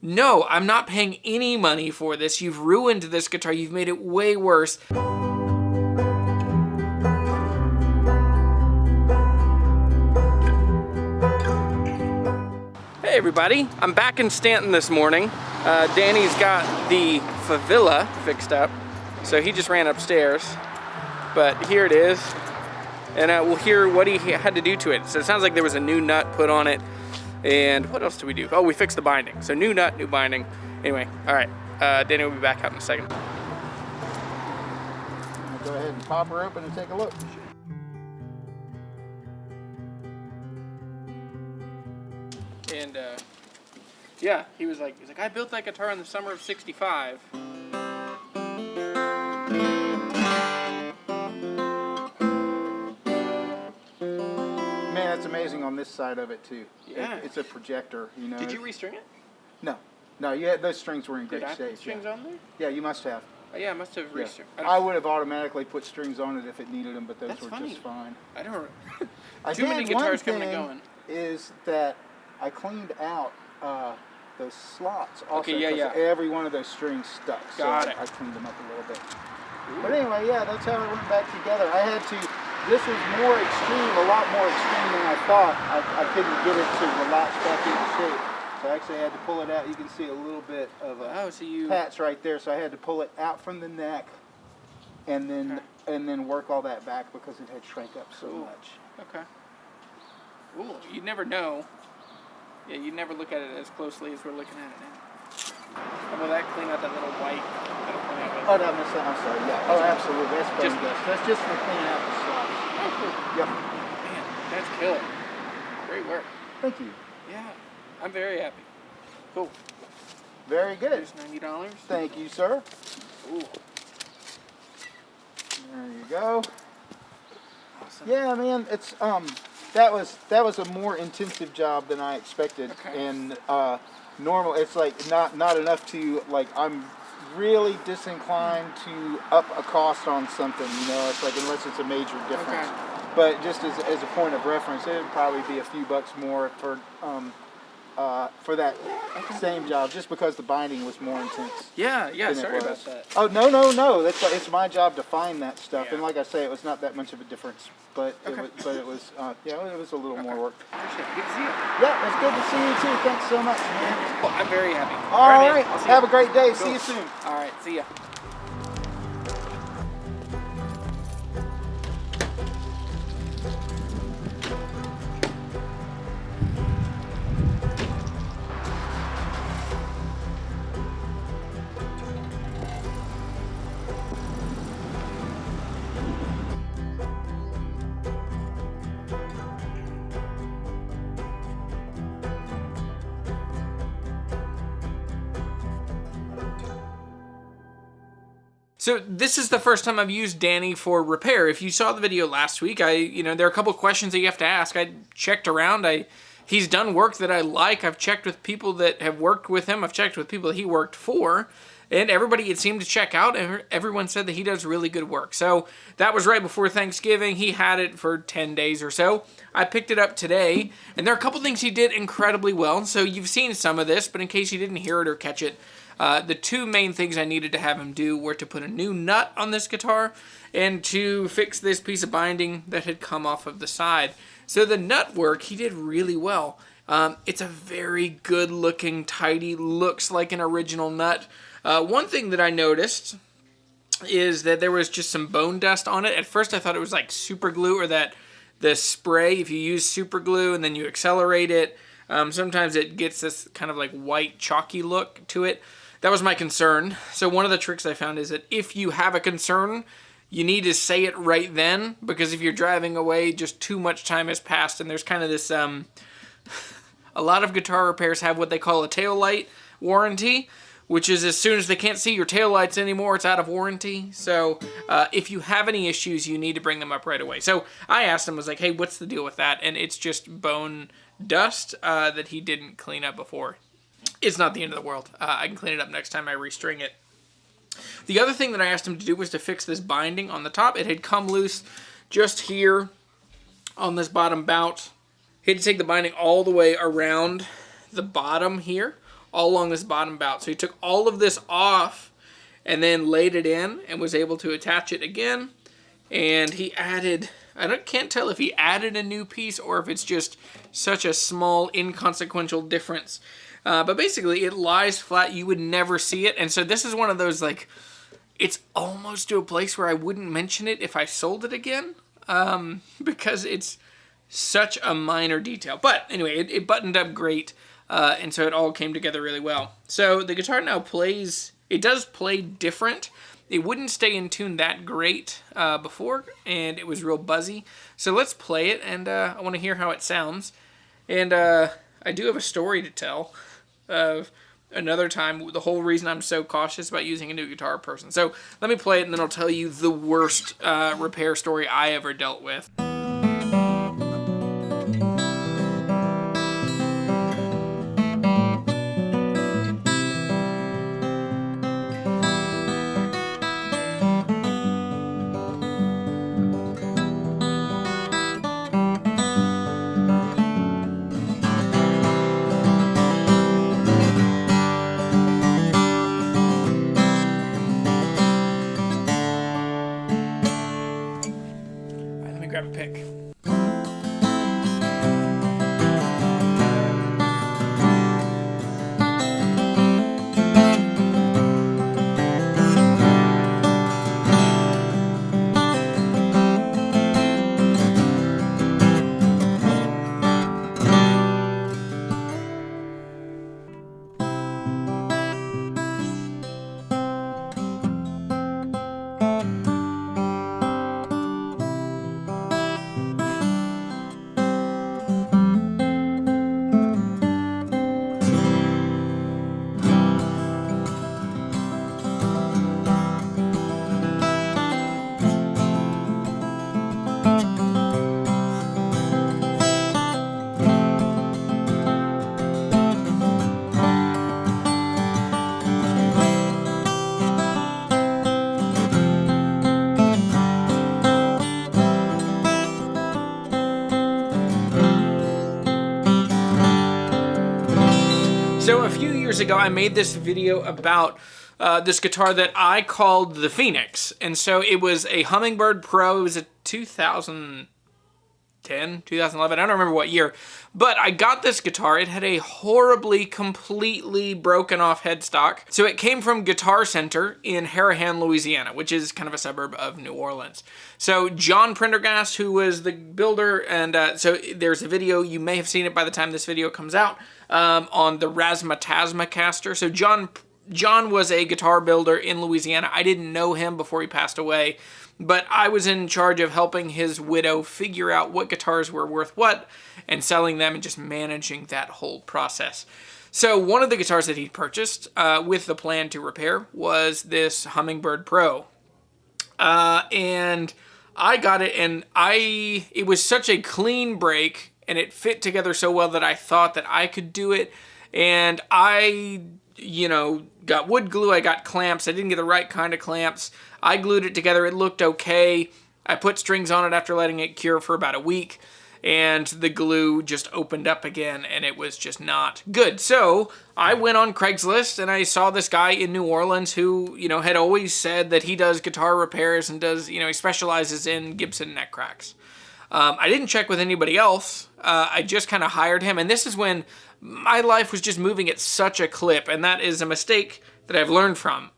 no, I'm not paying any money for this. You've ruined this guitar. You've made it way worse. Hey everybody, I'm back in Stanton this morning. Danny's got the Favilla fixed up, so he just ran upstairs. But here it is, and we'll hear what he had to do to it. So it sounds like there was a new nut put on it, and what else did we do? Oh, we fixed the binding. So new nut, new binding. Anyway, all right, Danny will be back out in a second. Go ahead and pop her open and take a look. And yeah, he was like, I built that guitar in the summer of '65. Man, that's amazing on this side of it too. Yeah. It's a projector, you know. Did you restring it? No. No, you had, those strings were in great Did I shape. put strings on there? Yeah, you must have. Oh, yeah, I must have restring. Yeah. I would have automatically put strings on it if it needed them, but those That's were funny. just fine. I don't. Too many guitars coming and going. Is that I cleaned out those slots also, Okay, yeah. every one of those strings stuck. Got so it. I cleaned them up a little bit. Ooh. But anyway, yeah, that's how it went back together. I had to. This was more extreme, a lot more extreme than I thought. I couldn't get it to relax back into shape. So I actually had to pull it out. You can see a little bit of a patch right there. So I had to pull it out from the neck and then work all that back because it had shrank up so much. Okay. Ooh, you'd never know. Yeah, you'd never look at it as closely as we're looking at it now. And will that clean out that little white? Oh, that missed that. I'm sorry. Yeah. Oh, absolutely. That's bone dust. That's just for cleaning out the slots. Oh, cool. Yep. Man, that's killer. Great work. Thank you. Yeah, I'm very happy. Cool. Very good. Here's $90. Thank you, sir. Ooh. There you go. Awesome. Yeah, man, it's that was a more intensive job than I expected, Okay. and normal. It's like not enough to like. I'm really disinclined to up a cost on something. You know, it's like unless it's a major difference. Okay. But just as a point of reference, it would probably be a few bucks more for that same job, just because the binding was more intense. Yeah, than sorry it about was. that. Oh, no. It's my job to find that stuff. Yeah. And like I say, it was not that much of a difference. But Okay. it was a little more work. Appreciate it. Good to see you. Yeah, it's good to see you too. Thanks so much, man. Well, I'm very happy. All right. Man, I'll see Have you. a great day. Cool. See you soon. All right, see ya. So this is the first time I've used Danny for repair. If you saw the video last week, there are a couple questions that you have to ask. I checked around. He's done work that I like. I've checked with people that have worked with him. I've checked with people that he worked for. And everybody it seemed to check out. Everyone said that he does really good work. So that was right before Thanksgiving. He had it for 10 days or so. I picked it up today. And there are a couple things he did incredibly well. So you've seen some of this, but in case you didn't hear it or catch it, the two main things I needed to have him do were to put a new nut on this guitar and to fix this piece of binding that had come off of the side. So the nut work, he did really well. It's a very good looking, tidy, looks like an original nut. One thing that I noticed is that there was just some bone dust on it. At first I thought it was like super glue, or that the spray, if you use super glue and then you accelerate it, sometimes it gets this kind of like white chalky look to it. That was my concern. So one of the tricks I found is that if you have a concern, you need to say it right then, because if you're driving away, just too much time has passed, and there's kind of this, a lot of guitar repairs have what they call a tail light warranty, which is as soon as they can't see your taillights anymore, it's out of warranty. So if you have any issues, you need to bring them up right away. So I asked him, I was like, hey, what's the deal with that? And it's just bone dust that he didn't clean up before. It's not the end of the world. I can clean it up next time I restring it. The other thing that I asked him to do was to fix this binding on the top. It had come loose just here on this bottom bout. He had to take the binding all the way around the bottom here, all along this bottom bout. So he took all of this off and then laid it in and was able to attach it again. And he added, can't tell if he added a new piece or if it's just such a small, inconsequential difference. But basically, it lies flat. You would never see it. And so this is one of those, like, it's almost to a place where I wouldn't mention it if I sold it again. Because it's such a minor detail. But anyway, it buttoned up great. And so it all came together really well. So the guitar now plays, it does play different. It wouldn't stay in tune that great before, and it was real buzzy. So let's play it, and I want to hear how it sounds. And I do have a story to tell of another time, the whole reason I'm so cautious about using a new guitar person. So let me play it, and then I'll tell you the worst repair story I ever dealt with. Grab a pick. So a few years ago, I made this video about this guitar that I called the Phoenix. And so it was a Hummingbird Pro. It was a 2010, 2011, I don't remember what year. But I got this guitar. It had a horribly, completely broken off headstock. So it came from Guitar Center in Harahan, Louisiana, which is kind of a suburb of New Orleans. So John Prendergast, who was the builder, and so there's a video, you may have seen it by the time this video comes out, on the Razzmatazz caster. So John was a guitar builder in Louisiana. I didn't know him before he passed away, but I was in charge of helping his widow figure out what guitars were worth what and selling them and just managing that whole process. So one of the guitars that he purchased with the plan to repair was this Hummingbird Pro. And I got it, and it was such a clean break, and it fit together so well that I thought that I could do it. And I, got wood glue, I got clamps. I didn't get the right kind of clamps. I glued it together. It looked okay. I put strings on it after letting it cure for about a week, and the glue just opened up again, and it was just not good. So I went on Craigslist, and I saw this guy in New Orleans who, had always said that he does guitar repairs and does, he specializes in Gibson neck cracks. I didn't check with anybody else. I just kind of hired him, and this is when my life was just moving at such a clip, and that is a mistake that I've learned from.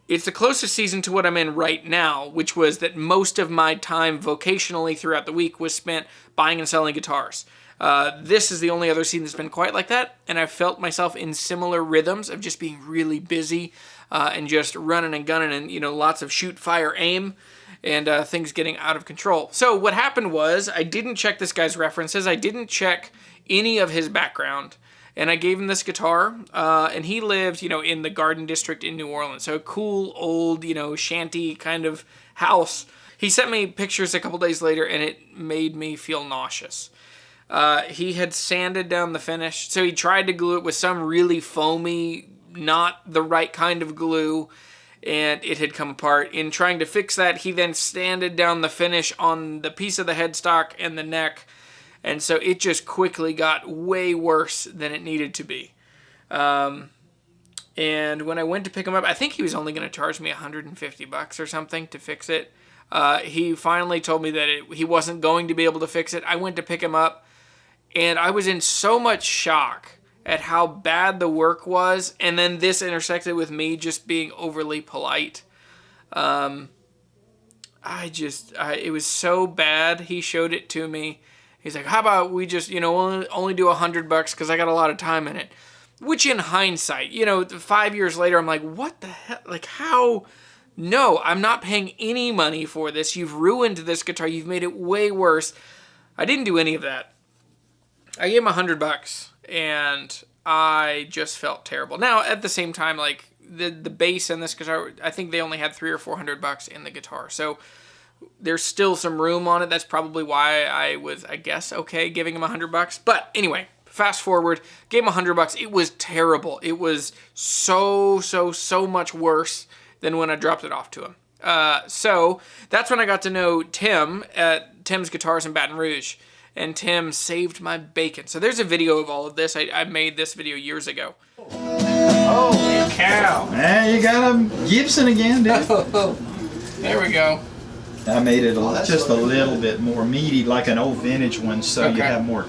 It's the closest season to what I'm in right now, which was that most of my time vocationally throughout the week was spent buying and selling guitars. This is the only other season that's been quite like that, and I've felt myself in similar rhythms of just being really busy and just running and gunning and, lots of shoot, fire, aim, and things getting out of control. So what happened was I didn't check this guy's references. I didn't check any of his background. And I gave him this guitar, and he lived, in the Garden District in New Orleans. So a cool, old, shanty kind of house. He sent me pictures a couple days later, and it made me feel nauseous. He had sanded down the finish. So he tried to glue it with some really foamy, not the right kind of glue, and it had come apart. In trying to fix that, he then sanded down the finish on the piece of the headstock and the neck. And so it just quickly got way worse than it needed to be. And when I went to pick him up, I think he was only going to charge me $150 or something to fix it. He finally told me that he wasn't going to be able to fix it. I went to pick him up, and I was in so much shock at how bad the work was, and then this intersected with me just being overly polite. It was so bad. He showed it to me. He's like, how about we just, only do $100 because I got a lot of time in it. Which in hindsight, 5 years later, I'm like, what the hell? Like, how? No, I'm not paying any money for this. You've ruined this guitar. You've made it way worse. I didn't do any of that. I gave him $100, and I just felt terrible. Now, at the same time, like, the bass in this guitar, I think they only had $300 or $400 in the guitar. So there's still some room on it. That's probably why I was, I guess, okay giving him $100. But anyway, fast forward, gave him $100. It was terrible. It was so much worse than when I dropped it off to him. So that's when I got to know Tim at Tim's Guitars in Baton Rouge. And Tim saved my bacon. So there's a video of all of this. I made this video years ago. Holy cow. Hey, you got a Gibson again, dude. There we go. I made it just a little bit more meaty, like an old vintage one, so you have more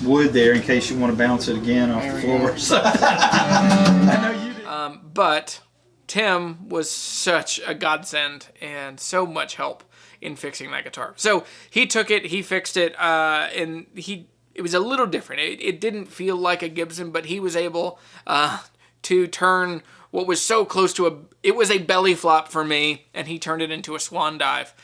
wood there in case you want to bounce it again off the floor. So, I know you did. But Tim was such a godsend and so much help in fixing that guitar. So he took it, he fixed it, and it was a little different. It didn't feel like a Gibson, but he was able to turn what was so close to it was a belly flop for me, and he turned it into a swan dive.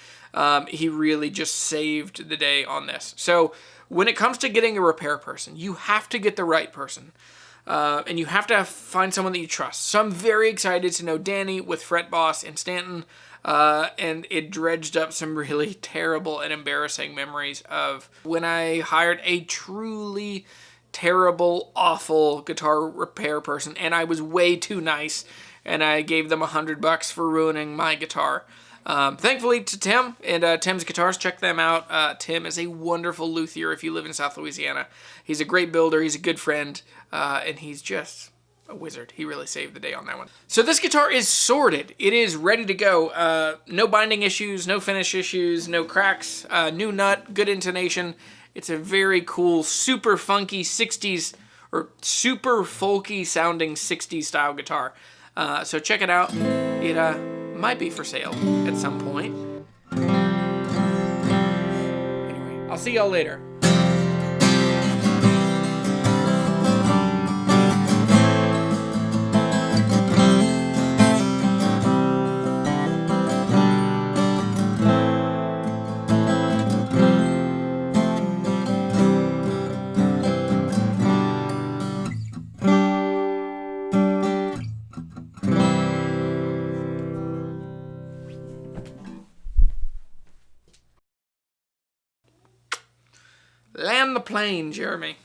He really just saved the day on this. So when it comes to getting a repair person, you have to get the right person. And you have to find someone that you trust. So I'm very excited to know Danny with Fret Boss in Stanton. And it dredged up some really terrible and embarrassing memories of when I hired a truly terrible, awful guitar repair person, and I was way too nice, and I gave them $100 for ruining my guitar. Thankfully to Tim and Tim's Guitars, check them out. Tim is a wonderful luthier if you live in South Louisiana. He's a great builder, he's a good friend, and he's just a wizard. He really saved the day on that one. So this guitar is sorted. It is ready to go. No binding issues, no finish issues, no cracks, new nut, good intonation. It's a very cool, super funky 60s, or super folky sounding 60s style guitar. So check it out. It might be for sale at some point. Anyway, I'll see y'all later. Land the plane, Jeremy.